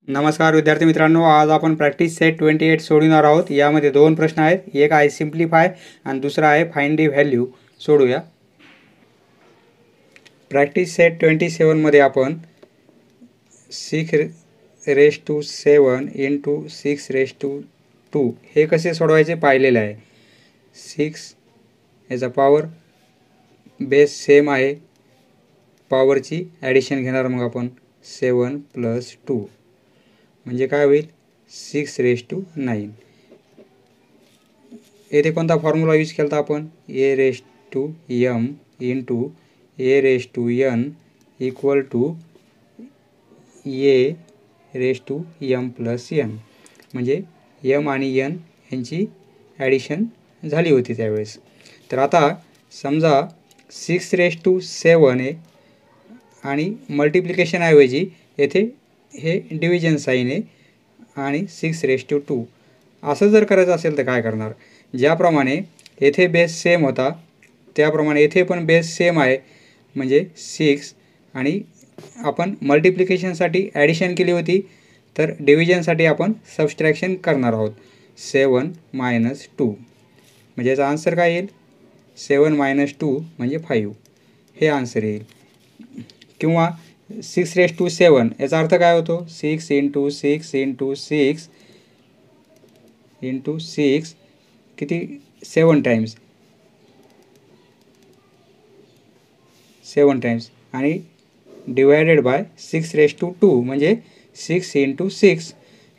नमस्कार विद्यार्थी मित्रांनो, आज आपण प्रॅक्टिस सेट 28 सोडवणार आहोत। यामध्ये दोन प्रश्न आहेत, एक आहे सिम्प्लिफाय आणि दुसरा आहे फाइंड दी व्हॅल्यू। सोडूया। प्रॅक्टिस सेट 27 मध्ये आपण 6⁻⁷ इंटू 6⁻² हे कसे सोडवायचे पाहिलेले आहे। 6 याचा पॉवर बेस सेम आहे, पॉवरची ॲडिशन घेणार मग आपण 7 + 2 म्हणजे काय होईल 6⁻⁹। येथे कोणता फॉर्म्युला यूज केला आपण a⁻m into a⁻n equal to a⁻m + n म्हणजे m आणि n यांची ॲडिशन झाली होती त्यावेळेस। तर आता समजा 6⁻7 आहे आणि मल्टिप्लिकेशन ऐवजी येथे हे डिव्हिजन साइन आहे आणि 6⁻² असं जर करायचं असेल तर काय करणार, ज्याप्रमाणे येथे बेस सेम होता त्याप्रमाणे येथे पण बेस सेम आहे म्हणजे 6 आणि आपण मल्टिप्लिकेशनसाठी ॲडिशन केली होती, तर डिव्हिजनसाठी आपण सबस्ट्रॅक्शन करणार आहोत 7 - 2 म्हणजे याचा आन्सर काय येईल 7 - 2 म्हणजे 5 हे आन्सर येईल। किंवा 6⁻7 याचा अर्थ काय होतो 6 × 6 × 6 × 6 किती 7 टाइम्स आणि डिवायडेड बाय 6⁻² म्हणजे 6 × 6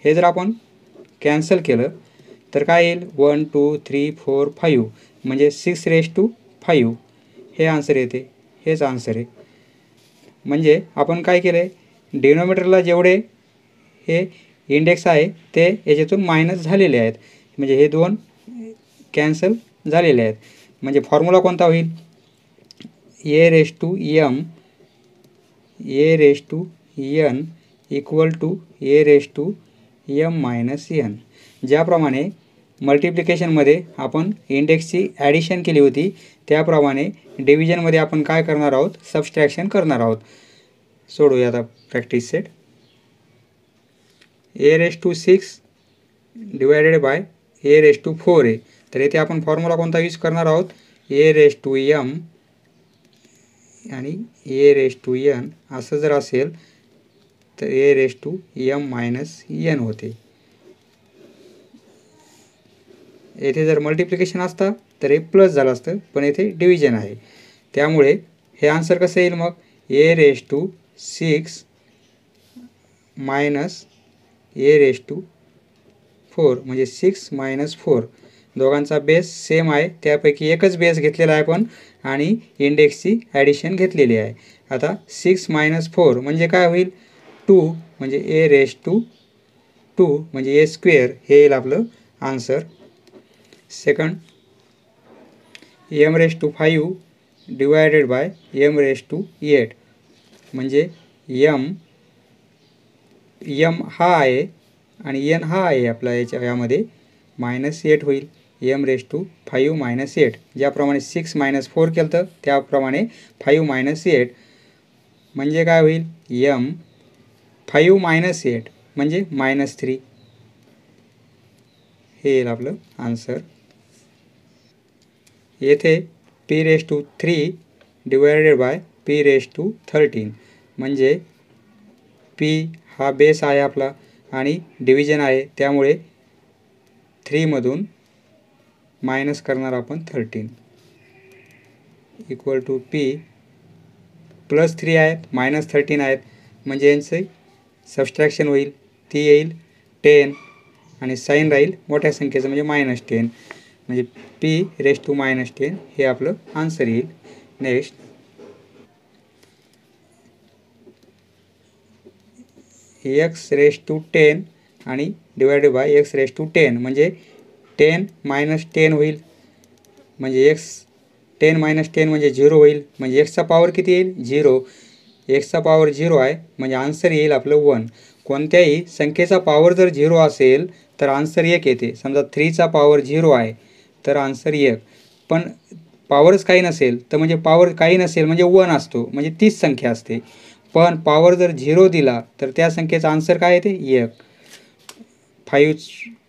हे जर आपण कॅन्सल केलं तर काय येईल 1 2 3 4 5 म्हणजे 6⁻5 हे आन्सर येते, हेच आन्सर आहे। म्हणजे आपण काय केलं आहे, डिनोमिनेटरला जेवढे हे इंडेक्स आहे ते याच्यातून मायनस झालेले आहेत, म्हणजे हे दोन कॅन्सल झालेले आहेत। म्हणजे फॉर्म्युला कोणता होईल a⁻n equal to a⁻m - n। ज्याप्रमाणे मल्टिप्लिकेशनमध्ये आपण इंडेक्सची ॲडिशन केली होती त्याप्रमाणे डिव्हिजनमध्ये आपण काय करणार आहोत सबस्ट्रॅक्शन करणार आहोत। सोडूया आता practice set a⁻6 divided by a⁻4 आहे, तर येथे आपण फॉर्म्युला कोणता यूज करणार आहोत a⁻m आणि a⁻n असं जर असेल तर a⁻m - n होते। येथे जर मल्टिप्लिकेशन असता तर हे प्लस झालं असतं, पण येथे डिव्हिजन आहे त्यामुळे हे आन्सर कसं येईल मग a⁻6 - a⁻4 म्हणजे 6 - 4 दोघांचा बेस सेम आहे, त्यापैकी एकच बेस घेतलेला आहे आपण आणि इंडेक्सची ॲडिशन घेतलेली आहे। आता 6 - 4 म्हणजे काय होईल 2 म्हणजे a⁻2 म्हणजे a² हे येईल आपलं answer. Second m⁻5 divided by m⁻8 म्हणजे m हा आहे आणि n हा आहे आपला यामध्ये -8 होईल m⁻5 - 8। ज्याप्रमाणे 6 - 4 केलं तर त्याप्रमाणे 5 - 8 म्हणजे काय होईल m5 - 8 म्हणजे -3 हे येईल आपलं आन्सर। येथे p⁻3 डिवायडेड बाय p⁻13 म्हणजे p हा बेस आहे आपला आणि डिव्हिजन आहे त्यामुळे 3 मधून मायनस करणार आपण 13 इक्वल टू p +3 आहेत -13 आहेत म्हणजे यांचे सबस्ट्रॅक्शन होईल, ती येईल 10 आणि साईन राहील मोठ्या संख्येचं म्हणजे -10 म्हणजे p⁻10 हे आपलं आन्सर येईल। नेक्स्ट x⁻10 आणि डिवायडेड बाय x⁻10 म्हणजे 10 - 10 होईल म्हणजे 10 - 10 म्हणजे 0 होईल म्हणजे x चा पॉवर किती येईल 0, x चा पॉवर 0 आहे म्हणजे आन्सर येईल आपलं 1। कोणत्याही संख्येचा पॉवर जर 0 असेल तर आन्सर 1 येते। समजा 3 चा पॉवर 0 आहे तर आन्सर 1, पण पॉवरच काही नसेल तर म्हणजे पॉवर काही नसेल म्हणजे 1 असतो म्हणजे तीच संख्या असते। पण पॉवर जर 0 दिला तर त्या संख्येचा आन्सर काय येते 1. 5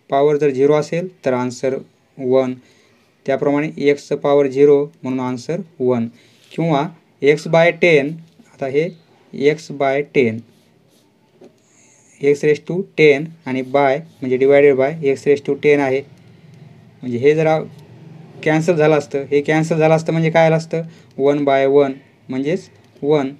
पॉवर जर 0 असेल तर आन्सर 1. त्याप्रमाणे एक्सचं पॉवर 0 म्हणून आन्सर 1. किंवा x/10, आता हे x/10 x⁻10 आणि बाय म्हणजे डिवायडेड बाय x⁻10 आहे. म्हणजे हे जरा कॅन्सल झालं असतं, हे कॅन्सल झालं असतं म्हणजे काय आलं असतं 1/1 म्हणजेच 1.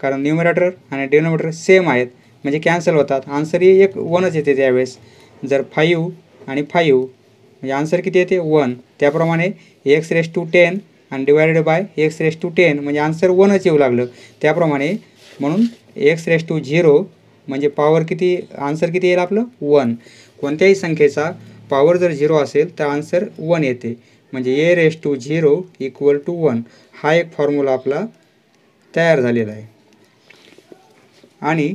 कारण न्यूमरेटर आणि डिनोमिनेटर सेम आहेत म्हणजे कॅन्सल होतात. आन्सर हे 1च येते त्यावेळेस. जर 5 आणि 5 म्हणजे आन्सर किती येते 1. त्याप्रमाणे x⁻10 आणि डिवायडेड बाय x⁻10 म्हणजे आन्सर 1च येऊ लागलं. त्याप्रमाणे म्हणून x⁻0 म्हणजे पॉवर किती, आन्सर किती येईल आपलं 1. कोणत्याही संख्येचा पॉवर जर 0 असेल तर आन्सर 1 येते. म्हणजे a⁻0 = 1 हा एक फॉर्म्युला आपला तयार झालेला आहे. आणि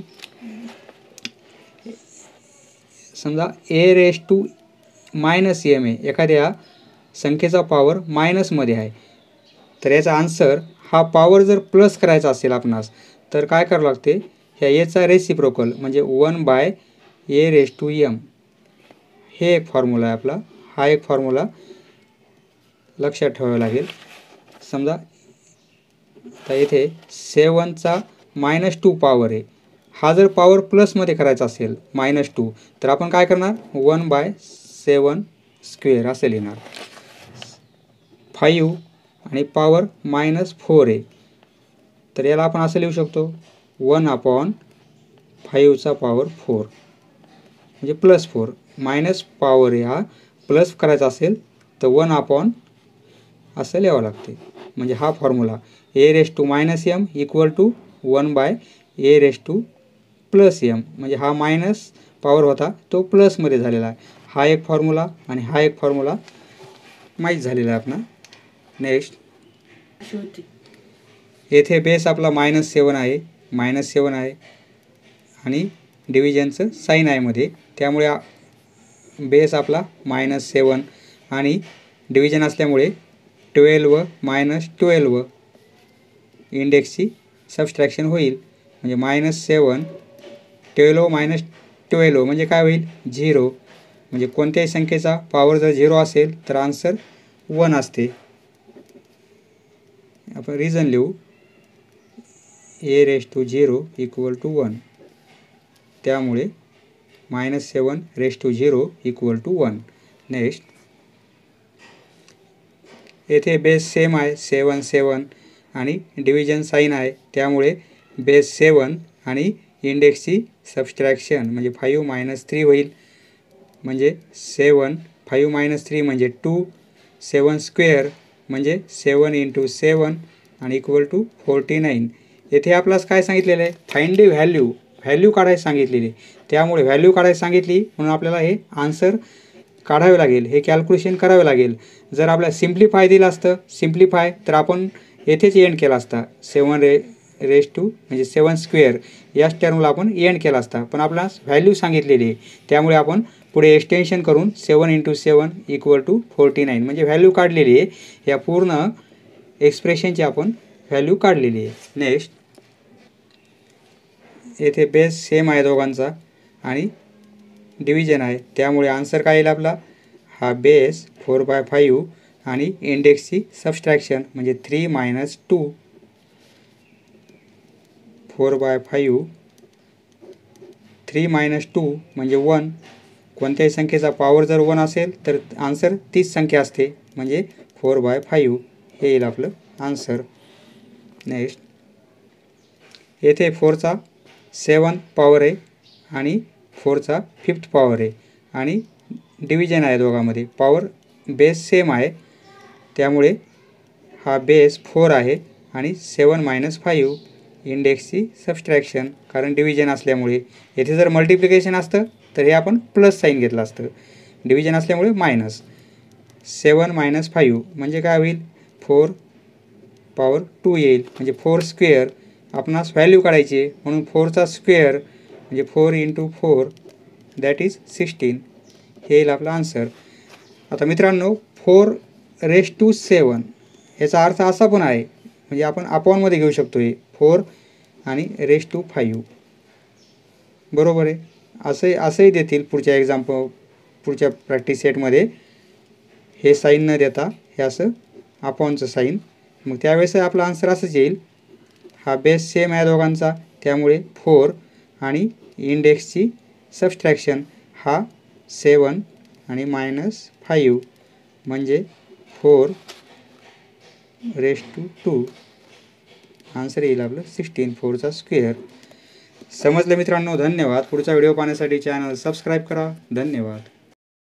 समजा a⁻m आहे, एखाद्या संख्येचा पॉवर मायनसमध्ये आहे, तर याचा आन्सर हा पॉवर जर प्लस करायचा असेल आपणास तर काय करावं लागते, ह्या एचा रेसिप्रोकल म्हणजे 1/a⁻m हे एक फॉर्म्युला आहे आपला. हा एक फॉर्म्युला लक्षात ठेवावा लागेल. समजा आता येथे 7चा -2 पॉवर आहे, हा जर पॉवर प्लसमध्ये करायचा असेल -2 तर आपण काय करणार 1/7² असे लिहिणार. 5 आणि पॉवर -4 आहे तर याला आपण असं लिहू शकतो 1/5चा पॉवर 4 म्हणजे +4. मायनस पॉवर आहे हा प्लस करायचा असेल तर 1/ असं लिहावं लागते. म्हणजे हा फॉर्म्युला a⁻m = 1/a⁻m म्हणजे हा मायनस पॉवर होता तो प्लसमध्ये झालेला आहे. हा एक फॉर्म्युला आणि हा एक फॉर्म्युला माहीत झालेला आहे आपला. नेक्स्ट येथे बेस आपला -7 आहे, -7 आहे आणि डिव्हिजनचं साईन आहे मध्ये, त्यामुळे बेस आपला -7 आणि डिव्हिजन असल्यामुळे 12 -12 इंडेक्सची सबस्ट्रॅक्शन होईल. म्हणजे -7 12 -12 म्हणजे काय होईल 0. म्हणजे कोणत्याही संख्येचा पॉवर जर 0 असेल तर आन्सर 1 असते. आपण रिझन लिहू a⁻0 = 1. त्यामुळे -7⁻0 = 1. नेक्स्ट येथे बेस सेम आहे 7 7 आणि डिव्हिजन साईन आहे, त्यामुळे बेस 7 आणि इंडेक्सची सबस्ट्रॅक्शन म्हणजे 5 - 3 होईल. म्हणजे 7 5 - 3 म्हणजे 2, 7² म्हणजे 7 × 7 आणि = 49. येथे आपल्यास काय सांगितलेलं आहे फाइंड द व्हॅल्यू काढायला सांगितलेली. त्यामुळे व्हॅल्यू काढायला सांगितली म्हणून आपल्याला हे आन्सर काढावे लागेल, हे कॅल्क्युलेशन करावे लागेल. जर आपल्याला सिम्प्लिफाय दिलं असतं सिम्प्लिफाय तर आपण येथेच एंड केला असता 7 म्हणजे 7² याच टर्मला आपण एंड केला असता. पण आपल्याला व्हॅल्यू सांगितलेली आहे त्यामुळे आपण पुढे एक्सटेन्शन करून 7 × 7 = 49 म्हणजे व्हॅल्यू काढलेली आहे. या पूर्ण एक्सप्रेशनची आपण व्हॅल्यू काढलेली आहे. नेक्स्ट येथे बेस सेम आहे दोघांचा आणि डिव्हिजन आहे, त्यामुळे आन्सर काय येईल आपला हा बेस 4/5 आणि इंडेक्सची सबस्ट्रॅक्शन म्हणजे 3 - 2 4/5 3 - 2 म्हणजे 1. कोणत्याही संख्येचा पॉवर जर 1 असेल तर आन्सर तीच संख्या असते म्हणजे 4/5 हे येईल आपलं आन्सर. नेक्स्ट येथे 4चा 7th पॉवर आहे आणि 4चा 5th पॉवर आहे आणि डिव्हिजन आहे दोघांमध्ये. पॉवर बेस सेम आहे त्यामुळे हा बेस 4 आहे आणि 7 - 5 इंडेक्सची सबस्ट्रॅक्शन कारण डिव्हिजन असल्यामुळे. येथे जर मल्टिप्लिकेशन असतं तर हे आपण प्लस साईन घेतलं असतं, डिव्हिजन असल्यामुळे मायनस. 7 - 5 म्हणजे काय होईल 4 पॉवर 2 येईल म्हणजे 4² आपणास व्हॅल्यू काढायची आहे म्हणून 4चा स्क्वेअर म्हणजे 4 × 4 दॅट इज 16 हे येईल आपला आन्सर. आता मित्रांनो 4⁻7 याचा अर्थ असा पण आहे म्हणजे आपण अपॉनमध्ये घेऊ शकतो. हे 4 आणि रेस टू 5 बरोबर आहे. असंही देतील पुढच्या प्रॅक्टिस सेटमध्ये. हे साईन न देता हे असं अपॉनचं साईन. मग त्यावेळेस आपला आन्सर असंच येईल. हा बेस सेम आहे दोघांचा, त्यामुळे 4 आणि इंडेक्सची सबस्ट्रॅक्शन हा 7 आणि -5 म्हणजे 4 रेस टू 2. आन्सर येईल आपलं 16, 4चा स्क्वेअर. समजलं मित्रांनो? धन्यवाद. पुढचा व्हिडिओ पाहण्यासाठी चॅनल सबस्क्राईब करा. धन्यवाद.